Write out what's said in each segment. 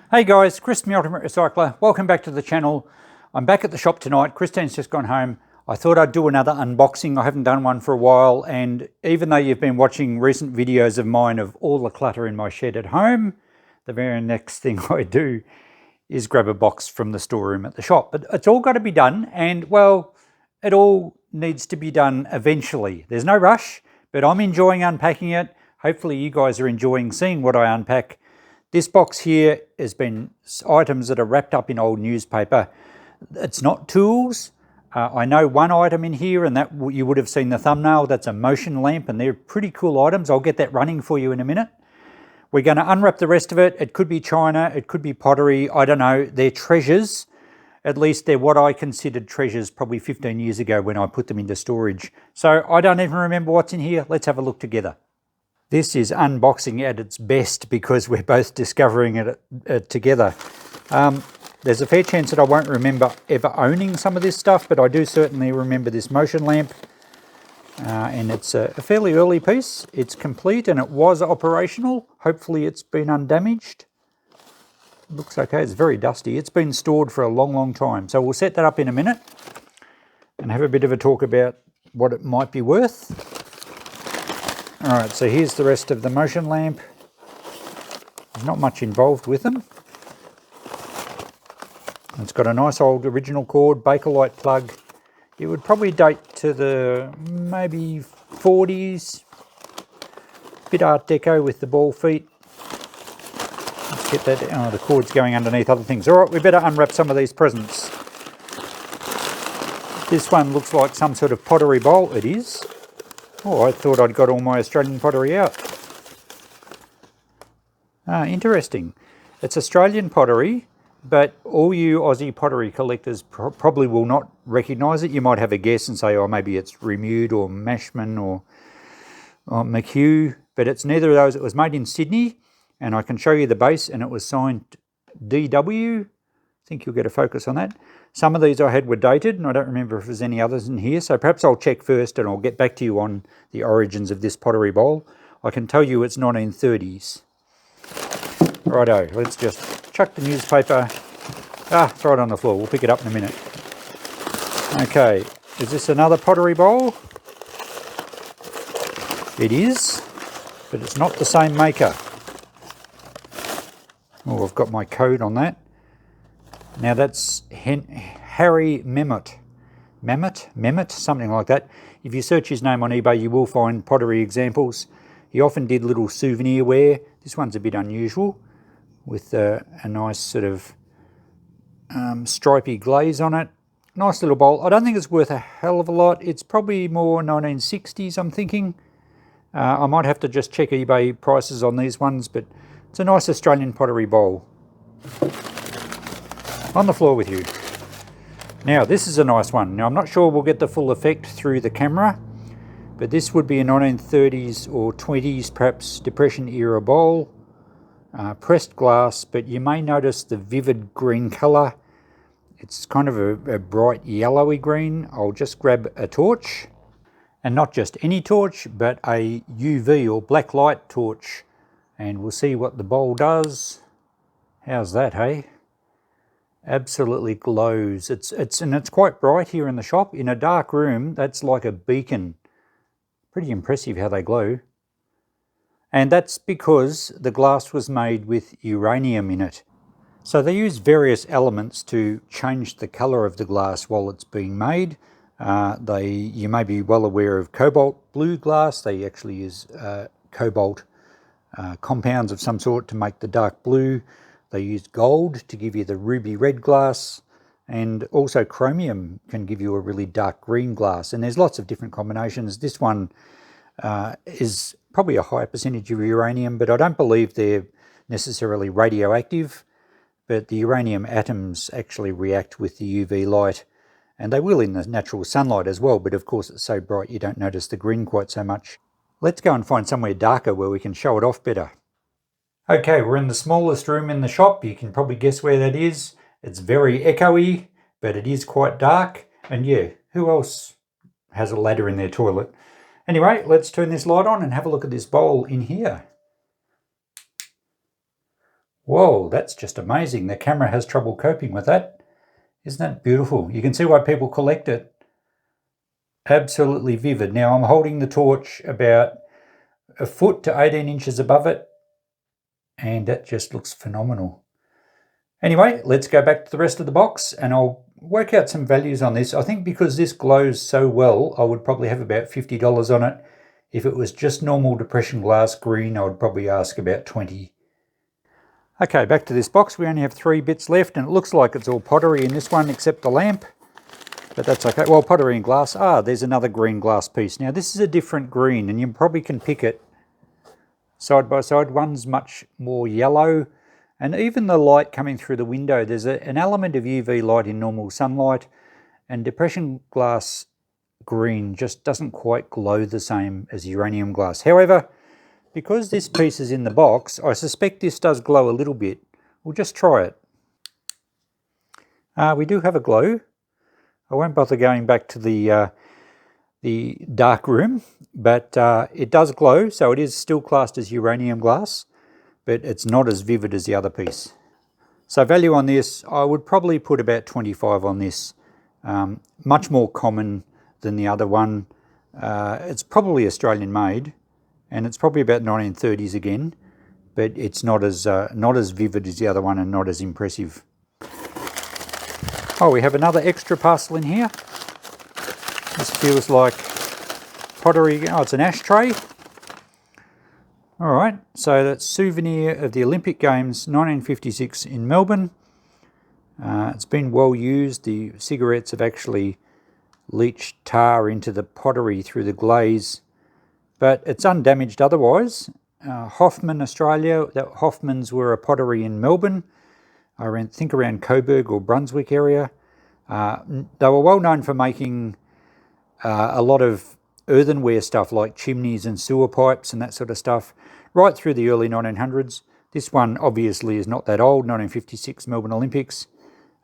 Hey guys, Chris the Ultimate Recycler. Welcome back to the channel. I'm back at the shop tonight. Christine's just gone home. I thought I'd do another unboxing. I haven't done one for a while, and even though you've been watching recent videos of mine of all the clutter in my shed at home, the very next thing I do is grab a box from the storeroom at the shop. But it's all got to be done, and well, it all needs to be done eventually. There's no rush, but I'm enjoying unpacking it. Hopefully you guys are enjoying seeing what I unpack. This box here has been items that are wrapped up in old newspaper. It's not tools. I know one item in here, and that you would have seen the thumbnail. That's a motion lamp, and they're pretty cool items. I'll get that running for you in a minute. We're going to unwrap the rest of it. It could be china, it could be pottery. I don't know. They're treasures. At least they're what I considered treasures probably 15 years ago when I put them into storage. So I don't even remember what's in here. Let's have a look together. This is unboxing at its best because we're both discovering it together. There's a fair chance that I won't remember ever owning some of this stuff, but I do certainly remember this motion lamp. And it's a fairly early piece. It's complete and it was operational. Hopefully it's been undamaged. Looks okay, it's very dusty. It's been stored for a long, long time. So we'll set that up in a minute and have a bit of a talk about what it might be worth. All right, so here's the rest of the motion lamp. There's not much involved with them. It's got a nice old original cord, Bakelite plug. It would probably date to the maybe 40s. Bit Art Deco with the ball feet. Let's get that, oh, the cord's going underneath other things. All right, we better unwrap some of these presents. This one looks like some sort of pottery bowl. It is. Oh, I thought I'd got all my Australian pottery out. Interesting. It's Australian pottery, but all you Aussie pottery collectors probably will not recognise it. You might have a guess and say, oh, maybe it's Remude or Mashman or McHugh, but it's neither of those. It was made in Sydney, and I can show you the base, and it was signed DW. I think you'll get a focus on that. Some of these I had were dated, and I don't remember if there's any others in here, so perhaps I'll check first and I'll get back to you on the origins of this pottery bowl. I can tell you it's 1930s. Righto, let's just chuck the newspaper. Throw it on the floor. We'll pick it up in a minute. Okay, is this another pottery bowl? It is, but it's not the same maker. Oh, I've got my code on that. Now that's Harry Memmott, something like that. If you search his name on eBay, you will find pottery examples. He often did little souvenir ware. This one's a bit unusual, with a nice sort of stripy glaze on it. Nice little bowl. I don't think it's worth a hell of a lot. It's probably more 1960s, I'm thinking. I might have to just check eBay prices on these ones, but it's a nice Australian pottery bowl. On the floor with you. Now this is a nice one. Now I'm not sure we'll get the full effect through the camera, but this would be a 1930s or 20s perhaps Depression era bowl. Pressed glass, but you may notice the vivid green colour. It's kind of a bright yellowy green. I'll just grab a torch, and not just any torch, but a UV or black light torch, and we'll see what the bowl does. How's that, hey? Absolutely glows. It's quite bright here in the shop. In a dark room, that's like a beacon. Pretty impressive how they glow. And that's because the glass was made with uranium in it. So they use various elements to change the colour of the glass while it's being made. You may be well aware of cobalt blue glass. They actually use cobalt compounds of some sort to make the dark blue. They use gold to give you the ruby red glass, and also chromium can give you a really dark green glass. And there's lots of different combinations. This one is probably a higher percentage of uranium, but I don't believe they're necessarily radioactive. But the uranium atoms actually react with the UV light, and they will in the natural sunlight as well, but of course it's so bright you don't notice the green quite so much. Let's go and find somewhere darker where we can show it off better. Okay, we're in the smallest room in the shop. You can probably guess where that is. It's very echoey, but it is quite dark. And yeah, who else has a ladder in their toilet? Anyway, let's turn this light on and have a look at this bowl in here. Whoa, that's just amazing. The camera has trouble coping with that. Isn't that beautiful? You can see why people collect it. Absolutely vivid. Now I'm holding the torch about a foot to 18 inches above it, and that just looks phenomenal. Anyway, let's go back to the rest of the box and I'll work out some values on this. I think because this glows so well, I would probably have about $50 on it. If it was just normal depression glass green, I would probably ask about $20. Okay, back to this box. We only have 3 bits left, and it looks like it's all pottery in this one except the lamp, but that's okay. Well, pottery and glass. There's another green glass piece. Now this is a different green, and you probably can pick it side by side. One's much more yellow, and even the light coming through the window, there's an element of UV light in normal sunlight, and depression glass green just doesn't quite glow the same as uranium glass. However, because this piece is in the box, I suspect this does glow a little bit. We'll just try it. We do have a glow. I won't bother going back to the dark room, but it does glow, so it is still classed as uranium glass, but it's not as vivid as the other piece. So value on this, I would probably put about 25 on this. Much more common than the other one. It's probably Australian made, and it's probably about 1930s again, but it's not as vivid as the other one and not as impressive. Oh, we have another extra parcel in here. This feels like pottery. Oh, it's an ashtray. All right, so that's souvenir of the Olympic Games 1956 in Melbourne. It's been well used. The cigarettes have actually leached tar into the pottery through the glaze, but it's undamaged otherwise. Hoffman, Australia. Hoffmans were a pottery in Melbourne. I think around Coburg or Brunswick area. They were well known for making a lot of earthenware stuff like chimneys and sewer pipes and that sort of stuff right through the early 1900s. This one obviously is not that old, 1956 Melbourne Olympics.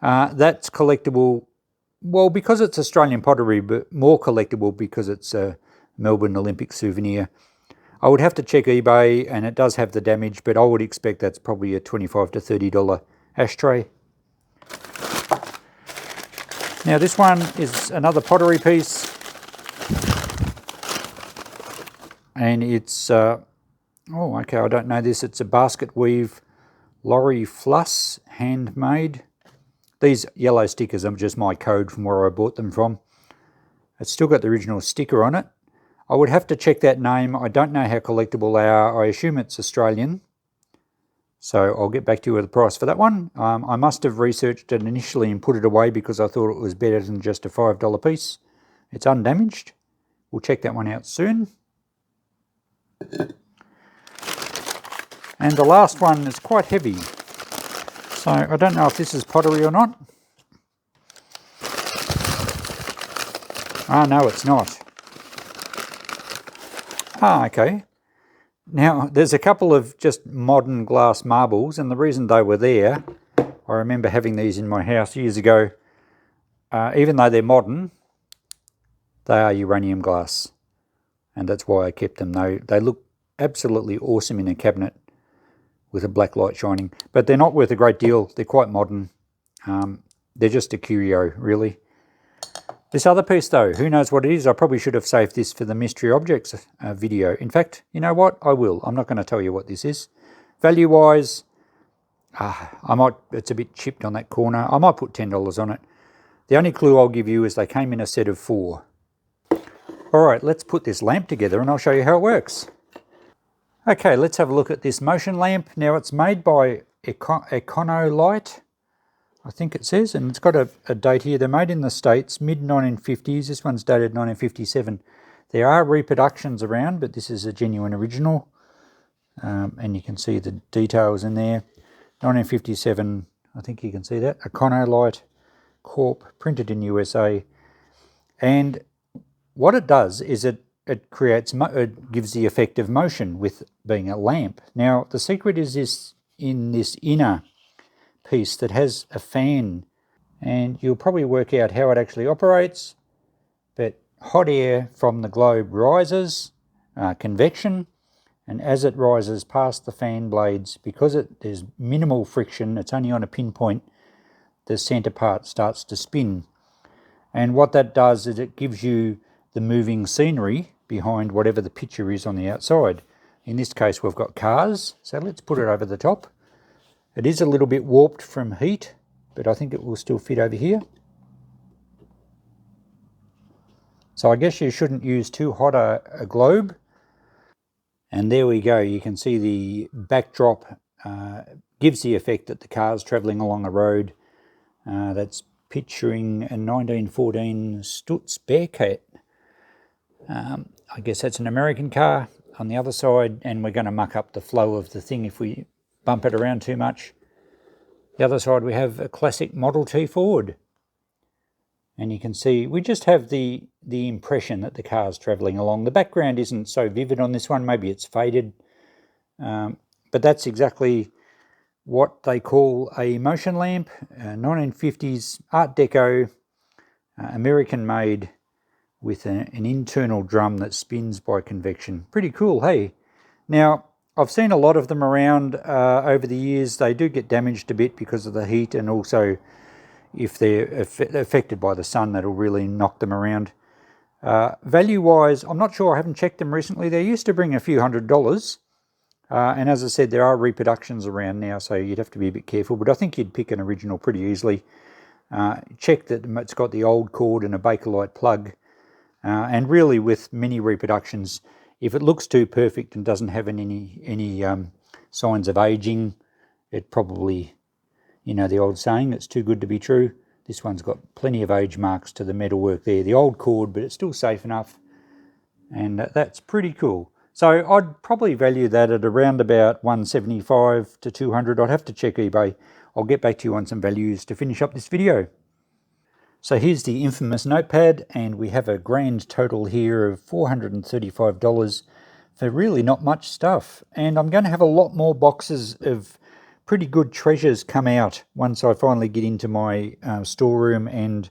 That's collectible, well, because it's Australian pottery, but more collectible because it's a Melbourne Olympic souvenir. I would have to check eBay, and it does have the damage, but I would expect that's probably a $25 to $30 ashtray. Now this one is another pottery piece, and it's, oh okay, I don't know this, it's a basket weave lorry fluss, handmade. These yellow stickers are just my code from where I bought them from. It's still got the original sticker on it. I would have to check that name. I don't know how collectible they are. I assume it's Australian. So I'll get back to you with the price for that one. I must have researched it initially and put it away because I thought it was better than just a $5 piece. It's undamaged. We'll check that one out soon. And the last one is quite heavy. So I don't know if this is pottery or not. No, it's not. Okay. Now, there's a couple of just modern glass marbles, and the reason they were there, I remember having these in my house years ago. Even though they're modern, they are uranium glass, and that's why I kept them. They look absolutely awesome in a cabinet with a black light shining, but they're not worth a great deal. They're quite modern. They're just a curio, really. This other piece though, who knows what it is? I probably should have saved this for the mystery objects video. In fact, you know what? I will. I'm not going to tell you what this is. Value wise, it's a bit chipped on that corner. I might put $10 on it. The only clue I'll give you is they came in a set of 4. All right, let's put this lamp together and I'll show you how it works. Okay, let's have a look at this motion lamp. Now it's made by Econolite, I think it says, and it's got a date here. They're made in the States, mid-1950s. This one's dated 1957. There are reproductions around, but this is a genuine original. And you can see the details in there. 1957, I think you can see that. Econolite Corp, printed in USA. And what it does is it gives the effect of motion with being a lamp. Now, the secret is in this inner piece that has a fan, and you'll probably work out how it actually operates, but hot air from the globe rises, convection, And as it rises past the fan blades, because there's minimal friction, it's only on a pinpoint, the centre part starts to spin. And what that does is it gives you the moving scenery behind whatever the picture is on the outside. In this case, we've got cars, so let's put it over the top. It is a little bit warped from heat, but I think it will still fit over here. So I guess you shouldn't use too hot a globe. And there we go. You can see the backdrop gives the effect that the car's travelling along a road. That's picturing a 1914 Stutz Bearcat. I guess that's an American car on the other side, and we're going to muck up the flow of the thing if we bump it around too much. The other side we have a classic Model T Ford. And you can see we just have the impression that the car's travelling along. The background isn't so vivid on this one, maybe it's faded. But that's exactly what they call a motion lamp, 1950s Art Deco, American made, with an internal drum that spins by convection. Pretty cool, hey? Now, I've seen a lot of them around over the years. They do get damaged a bit because of the heat, and also if they're affected by the sun, that'll really knock them around. Value-wise, I'm not sure, I haven't checked them recently. They used to bring a few $100s. And as I said, there are reproductions around now, so you'd have to be a bit careful. But I think you'd pick an original pretty easily. Check that it's got the old cord and a Bakelite plug. And really, with many reproductions, if it looks too perfect and doesn't have any signs of aging, it probably, you know the old saying, it's too good to be true. This one's got plenty of age marks to the metalwork there. The old cord, but it's still safe enough. And that's pretty cool. So I'd probably value that at around about 175 to 200. I'd have to check eBay. I'll get back to you on some values to finish up this video. So here's the infamous notepad, and we have a grand total here of $435 for really not much stuff. And I'm going to have a lot more boxes of pretty good treasures come out once I finally get into my storeroom and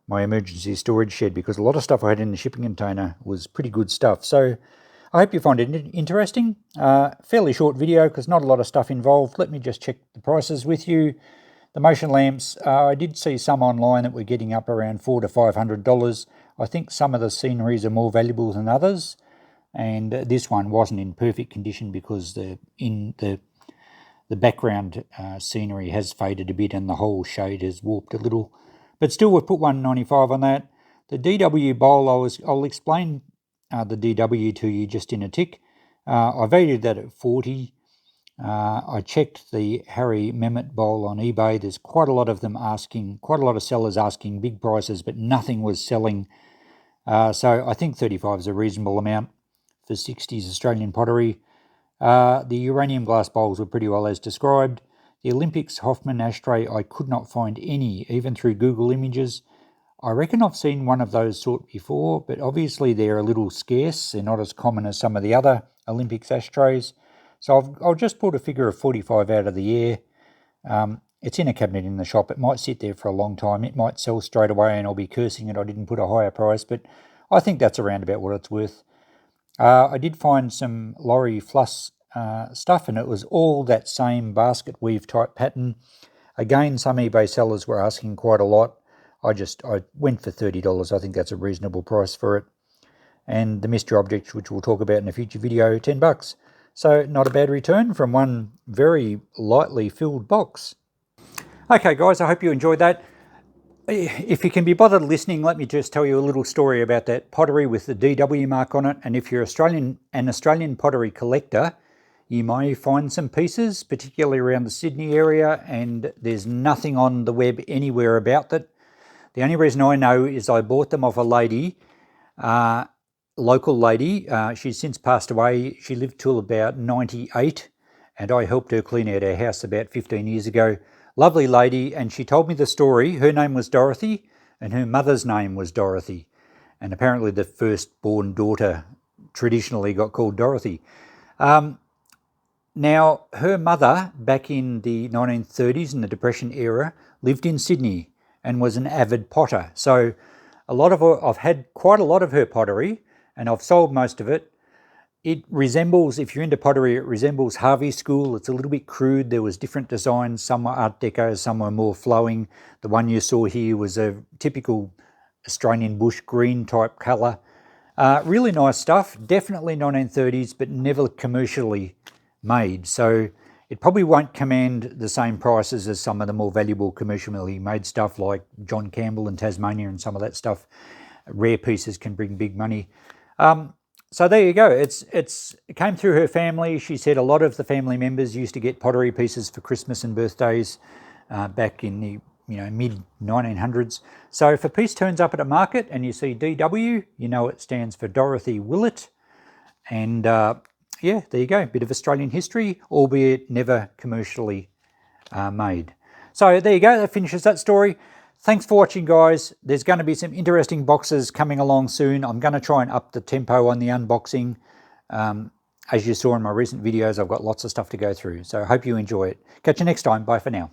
my emergency storage shed, because a lot of stuff I had in the shipping container was pretty good stuff. So I hope you find it interesting. Fairly short video because not a lot of stuff involved. Let me just check the prices with you. The motion lamps, I did see some online that were getting up around $400 to $500. I think some of the sceneries are more valuable than others, and this one wasn't in perfect condition because the background scenery has faded a bit and the whole shade has warped a little. But still, we've put $195 on that. The DW bowl, I'll explain the DW to you just in a tick. I valued that at $40. I checked the Harry Mehmet bowl on eBay. There's quite a lot of them asking, quite a lot of sellers asking big prices, but nothing was selling. So I think 35 is a reasonable amount for 60s Australian pottery. The uranium glass bowls were pretty well as described. The Olympics Hoffman ashtray, I could not find any, even through Google Images. I reckon I've seen one of those sort before, but obviously they're a little scarce. They're not as common as some of the other Olympics ashtrays. So I'll just put a figure of 45 out of the air. It's in a cabinet in the shop. It might sit there for a long time. It might sell straight away and I'll be cursing it I didn't put a higher price, but I think that's around about what it's worth. I did find some lorry fluss stuff, and it was all that same basket weave type pattern. Again, some eBay sellers were asking quite a lot. I went for $30. I think that's a reasonable price for it. And the mystery objects, which we'll talk about in a future video, $10. So not a bad return from one very lightly filled box. Okay guys, I hope you enjoyed that. If you can be bothered listening, let me just tell you a little story about that pottery with the DW mark on it. And if you're an Australian pottery collector, you may find some pieces, particularly around the Sydney area, and there's nothing on the web anywhere about that. The only reason I know is I bought them off a lady, local lady. She's since passed away. She lived till about 98, and I helped her clean out her house about 15 years ago. Lovely lady, and she told me the story. Her name was Dorothy, and her mother's name was Dorothy. And apparently the firstborn daughter traditionally got called Dorothy. Now, her mother, back in the 1930s, in the Depression era, lived in Sydney and was an avid potter. So I've had quite a lot of her pottery, and I've sold most of it. It resembles, if you're into pottery, it resembles Harvey School. It's a little bit crude. There was different designs. Some were Art Deco, some were more flowing. The one you saw here was a typical Australian bush green type colour. Really nice stuff. Definitely 1930s, but never commercially made. So it probably won't command the same prices as some of the more valuable commercially made stuff like John Campbell and Tasmania and some of that stuff. Rare pieces can bring big money. So there you go. It came through her family. She said a lot of the family members used to get pottery pieces for Christmas and birthdays back in the mid 1900s. So if a piece turns up at a market and you see DW, you know it stands for Dorothy Willett. And yeah, there you go. A bit of Australian history, albeit never commercially made. So there you go. That finishes that story. Thanks for watching, guys. There's going to be some interesting boxes coming along soon. I'm going to try and up the tempo on the unboxing. As you saw in my recent videos, I've got lots of stuff to go through. So I hope you enjoy it. Catch you next time. Bye for now.